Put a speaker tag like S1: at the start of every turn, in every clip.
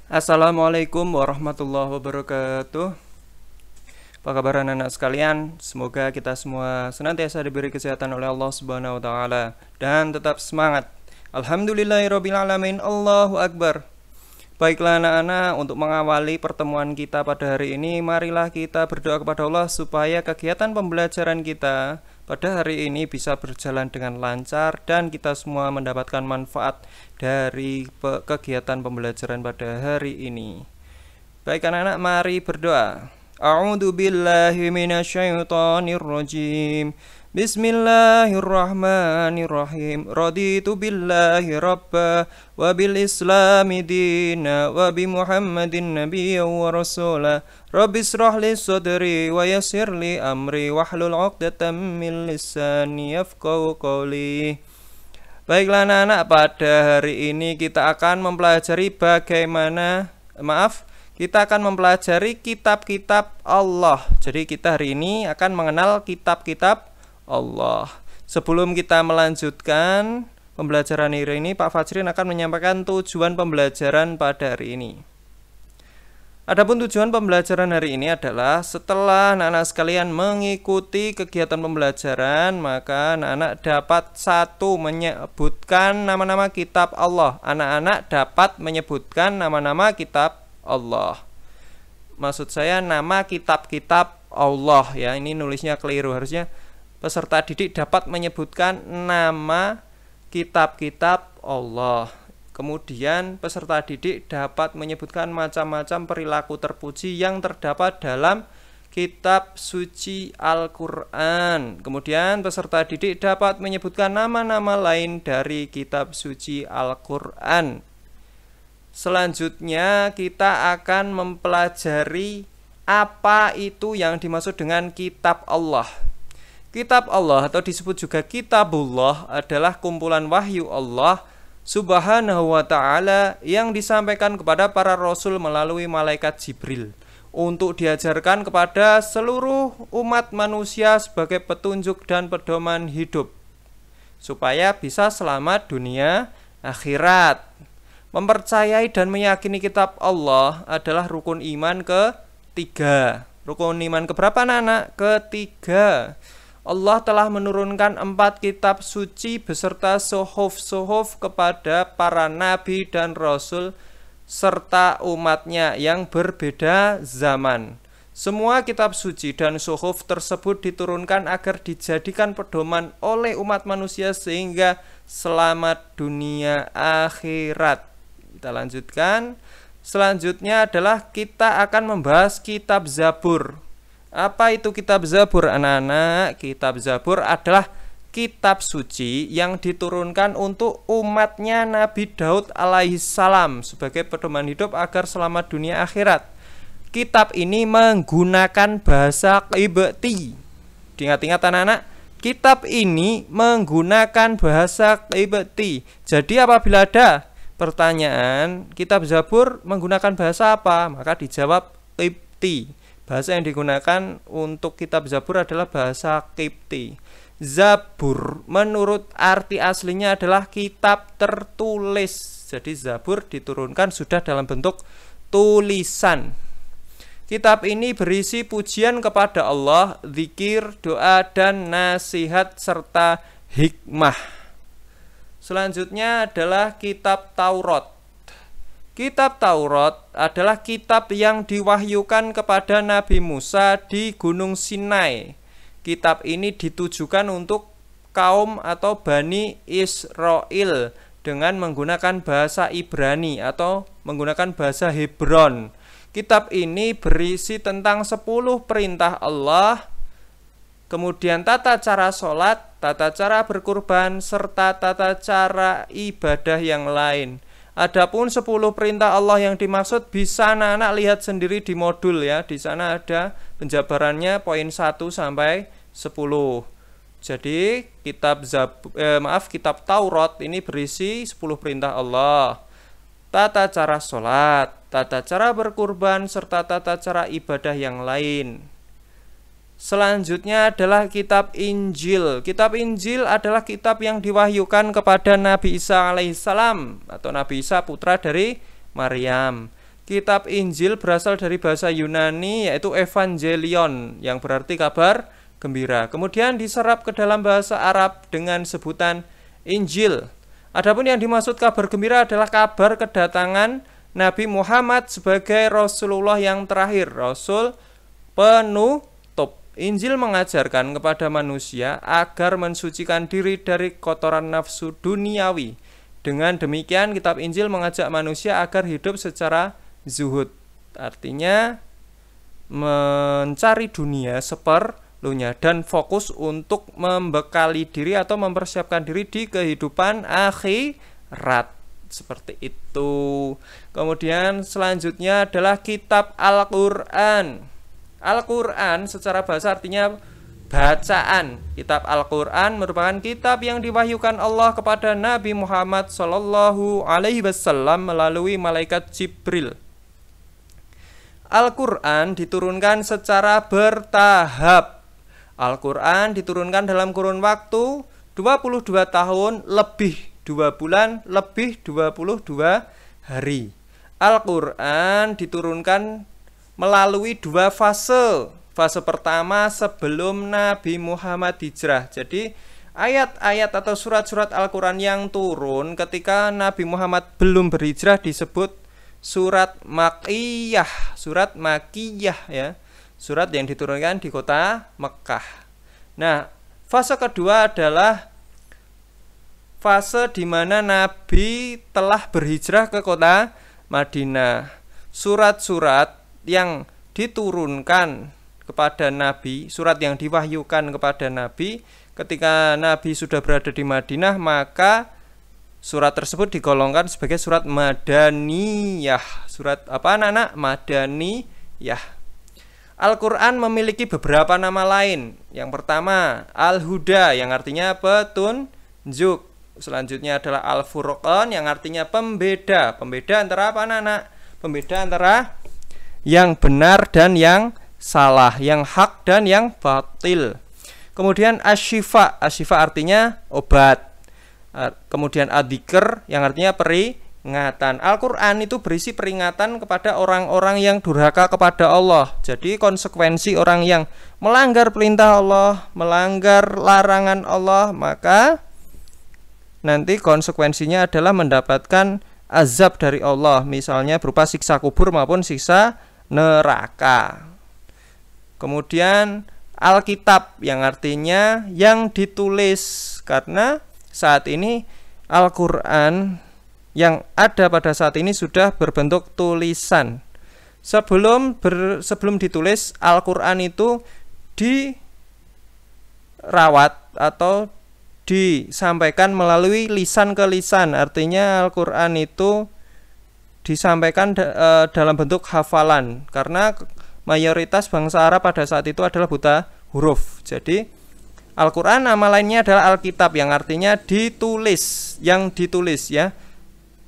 S1: Assalamualaikum warahmatullahi wabarakatuh. Apa kabar anak-anak sekalian? Semoga kita semua senantiasa diberi kesehatan oleh Allah Subhanahu wa taala dan tetap semangat. Alhamdulillahirabbil alamin. Allahu akbar. Baiklah anak-anak, untuk mengawali pertemuan kita pada hari ini, marilah kita berdoa kepada Allah supaya kegiatan pembelajaran kita pada hari ini bisa berjalan dengan lancar dan kita semua mendapatkan manfaat dari kegiatan pembelajaran pada hari ini. Baik anak-anak, mari berdoa. A'udzu billahi minasyaitonir rajim. Bismillahirrahmanirrahim. Raditu billahi rabba wa bil islami dina wa bi Muhammadin nabiyyan wa rasula. Rabbi israh li sadri wa yassir li amri wahlul 'uqdatam min lisani yafqahu qawli. Baiklah anak-anak, pada hari ini kita akan mempelajari kita akan mempelajari kitab-kitab Allah. Jadi kita hari ini akan mengenal kitab-kitab Allah. Sebelum kita melanjutkan pembelajaran hari ini, Pak Fajrin akan menyampaikan tujuan pembelajaran pada hari ini. Adapun tujuan pembelajaran hari ini adalah setelah anak-anak sekalian mengikuti kegiatan pembelajaran, maka anak-anak dapat menyebutkan nama-nama kitab Allah. Anak-anak dapat menyebutkan nama-nama kitab Allah. Maksud saya nama kitab-kitab Allah ya. Ini nulisnya keliru, harusnya peserta didik dapat menyebutkan nama kitab-kitab Allah. Kemudian peserta didik dapat menyebutkan macam-macam perilaku terpuji yang terdapat dalam kitab suci Al-Quran. Kemudian peserta didik dapat menyebutkan nama-nama lain dari kitab suci Al-Quran. Selanjutnya kita akan mempelajari apa itu yang dimaksud dengan kitab Allah. Kitab Allah atau disebut juga Kitabullah adalah kumpulan wahyu Allah Subhanahu wa ta'ala yang disampaikan kepada para rasul melalui malaikat Jibril untuk diajarkan kepada seluruh umat manusia sebagai petunjuk dan pedoman hidup supaya bisa selamat dunia akhirat. Mempercayai dan meyakini kitab Allah adalah rukun iman ketiga. Rukun iman keberapa anak? Ketiga. Allah telah menurunkan 4 kitab suci beserta sohuf-sohuf kepada para nabi dan rasul serta umatnya yang berbeda zaman. Semua kitab suci dan sohuf tersebut diturunkan agar dijadikan pedoman oleh umat manusia sehingga selamat dunia akhirat. Kita lanjutkan. Selanjutnya adalah kita akan membahas kitab Zabur. Apa itu kitab Zabur anak-anak? Kitab Zabur adalah kitab suci yang diturunkan untuk umatnya Nabi Daud alaihissalam sebagai pedoman hidup agar selamat dunia akhirat. Kitab ini menggunakan bahasa Qibti. Diingat-ingat anak-anak, kitab ini menggunakan bahasa Qibti. Jadi apabila ada pertanyaan, kitab Zabur menggunakan bahasa apa? Maka dijawab Qibti. Bahasa yang digunakan untuk kitab Zabur adalah bahasa Qibti. Zabur menurut arti aslinya adalah kitab tertulis. Jadi Zabur diturunkan sudah dalam bentuk tulisan. Kitab ini berisi pujian kepada Allah, zikir, doa, dan nasihat serta hikmah. Selanjutnya adalah kitab Taurat. Kitab Taurat adalah kitab yang diwahyukan kepada Nabi Musa di Gunung Sinai. Kitab ini ditujukan untuk kaum atau Bani Israel dengan menggunakan bahasa Ibrani atau menggunakan bahasa Hebron. Kitab ini berisi tentang 10 perintah Allah, kemudian tata cara sholat, tata cara berkurban, serta tata cara ibadah yang lain. Adapun 10 perintah Allah yang dimaksud bisa anak-anak lihat sendiri di modul ya. Di sana ada penjabarannya poin 1 sampai 10. Jadi kitab Taurat ini berisi 10 perintah Allah. Tata cara sholat, tata cara berkurban, serta tata cara ibadah yang lain. Selanjutnya adalah kitab Injil. Kitab Injil adalah kitab yang diwahyukan kepada Nabi Isa alaihissalam atau Nabi Isa putra dari Maryam. Kitab Injil berasal dari bahasa Yunani yaitu Evangelion yang berarti kabar gembira. Kemudian diserap ke dalam bahasa Arab dengan sebutan Injil. Adapun yang dimaksud kabar gembira adalah kabar kedatangan Nabi Muhammad sebagai Rasulullah yang terakhir, Rasul penutup. Injil mengajarkan kepada manusia agar mensucikan diri dari kotoran nafsu duniawi. Dengan demikian, kitab Injil mengajak manusia agar hidup secara zuhud, artinya mencari dunia seperlunya dan fokus untuk membekali diri atau mempersiapkan diri di kehidupan akhirat. Seperti itu. Kemudian selanjutnya adalah kitab Al-Quran. Al-Quran secara bahasa artinya bacaan. Kitab Al-Quran merupakan kitab yang diwahyukan Allah kepada Nabi Muhammad SAW melalui malaikat Jibril. Al-Quran diturunkan secara bertahap. Al-Quran diturunkan dalam kurun waktu 22 tahun lebih 2 bulan lebih 22 hari. Al-Quran diturunkan melalui 2 fase. Fase pertama sebelum Nabi Muhammad hijrah. Jadi ayat-ayat atau surat-surat Al-Quran yang turun ketika Nabi Muhammad belum berhijrah disebut surat Makkiyah, surat Makkiyah ya. Surat yang diturunkan di kota Mekah. Nah, fase kedua adalah fase di mana Nabi telah berhijrah ke kota Madinah. Surat-surat yang diturunkan kepada Nabi, surat yang diwahyukan kepada Nabi ketika Nabi sudah berada di Madinah, maka surat tersebut digolongkan sebagai surat Madaniyah. Surat apa anak-anak? Madaniyah. Al-Quran memiliki beberapa nama lain. Yang pertama Al-Huda yang artinya petunjuk. Selanjutnya adalah Al-Furqan yang artinya pembeda. Pembeda antara apa anak-anak? Pembeda antara yang benar dan yang salah, yang hak dan yang batil. Kemudian Asy-Syifa. Asy-Syifa artinya obat. Kemudian Ad-Dzikr yang artinya peringatan. Al-Quran itu berisi peringatan kepada orang-orang yang durhaka kepada Allah. Jadi konsekuensi orang yang melanggar perintah Allah, melanggar larangan Allah, maka nanti konsekuensinya adalah mendapatkan azab dari Allah, misalnya berupa siksa kubur maupun siksa neraka. Kemudian Alkitab yang artinya yang ditulis, karena saat ini Al-Quran yang ada pada saat ini sudah berbentuk tulisan. Sebelum ditulis, Al-Quran itu dirawat atau disampaikan melalui lisan ke lisan. Artinya Al-Quran itu disampaikan dalam bentuk hafalan, karena mayoritas bangsa Arab pada saat itu adalah buta huruf. Jadi Al-Quran nama lainnya adalah Alkitab yang artinya ditulis, yang ditulis ya.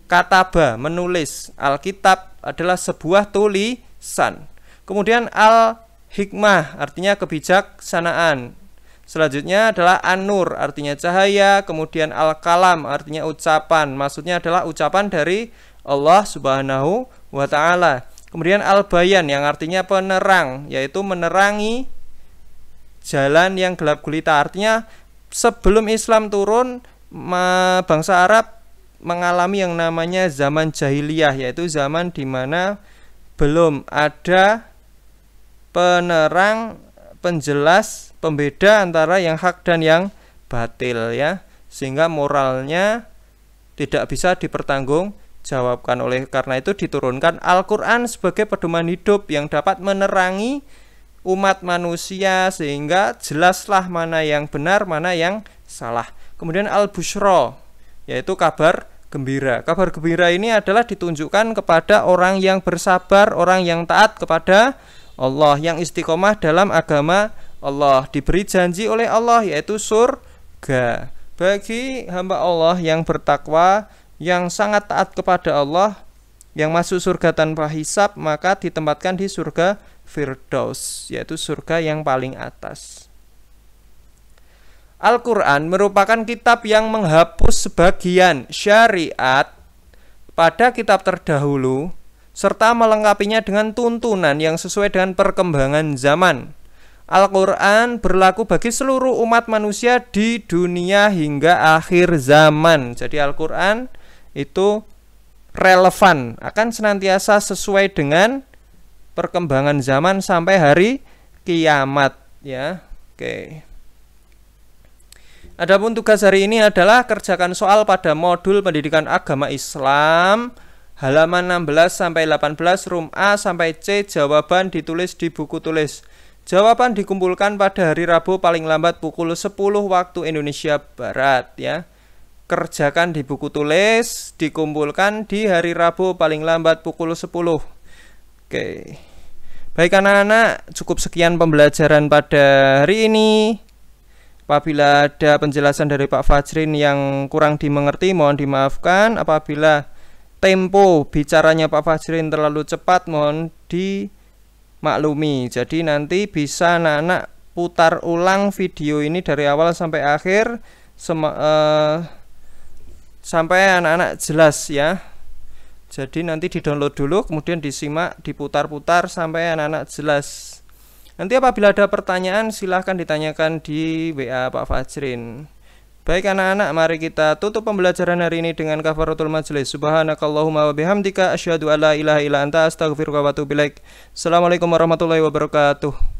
S1: Kataba, menulis. Alkitab adalah sebuah tulisan. Kemudian Al-Hikmah artinya kebijaksanaan. Selanjutnya adalah An-Nur artinya cahaya. Kemudian Al-Kalam artinya ucapan. Maksudnya adalah ucapan dari Allah Subhanahu wa ta'ala. Kemudian Al-Bayan yang artinya penerang, yaitu menerangi jalan yang gelap gulita. Artinya sebelum Islam turun, bangsa Arab mengalami yang namanya zaman jahiliyah, yaitu zaman di mana belum ada penerang, penjelas, pembeda antara yang hak dan yang batil ya, sehingga moralnya tidak bisa dipertanggungjawabkan. Oleh karena itu diturunkan Al-Quran sebagai pedoman hidup yang dapat menerangi umat manusia sehingga jelaslah mana yang benar, mana yang salah. Kemudian Al-Busyra yaitu kabar gembira. Kabar gembira ini adalah ditunjukkan kepada orang yang bersabar, orang yang taat kepada Allah, yang istiqomah dalam agama Allah, diberi janji oleh Allah yaitu surga. Bagi hamba Allah yang bertakwa, yang sangat taat kepada Allah, yang masuk surga tanpa hisab, maka ditempatkan di surga Firdaus, yaitu surga yang paling atas. Al-Quran merupakan kitab yang menghapus sebagian syariat pada kitab terdahulu serta melengkapinya dengan tuntunan yang sesuai dengan perkembangan zaman. Al-Quran berlaku bagi seluruh umat manusia di dunia hingga akhir zaman. Jadi Al-Quran itu relevan, akan senantiasa sesuai dengan perkembangan zaman sampai hari kiamat, ya. Oke. Adapun tugas hari ini adalah kerjakan soal pada modul pendidikan agama Islam halaman 16 sampai 18 room A sampai C. Jawaban ditulis di buku tulis. Jawaban dikumpulkan pada hari Rabu paling lambat pukul 10 waktu Indonesia Barat, ya. Kerjakan di buku tulis, dikumpulkan di hari Rabu paling lambat pukul 10. Oke. Baik anak-anak, cukup sekian pembelajaran pada hari ini. Apabila ada penjelasan dari Pak Fajrin yang kurang dimengerti, mohon dimaafkan. Apabila tempo bicaranya Pak Fajrin terlalu cepat, mohon dimaklumi. Jadi nanti bisa anak-anak putar ulang video ini dari awal sampai akhir, sampai anak-anak jelas, ya. Jadi nanti di-download dulu, kemudian disimak, diputar-putar sampai anak-anak jelas. Nanti apabila ada pertanyaan silahkan ditanyakan di WA Pak Fajrin. Baik anak-anak, mari kita tutup pembelajaran hari ini dengan kafaratul majelis. Subhanakallahumma wa bihamdika asyhadu alla ilaha illa anta astaghfiruka wa atubu ilaik. Assalamualaikum warahmatullahi wabarakatuh.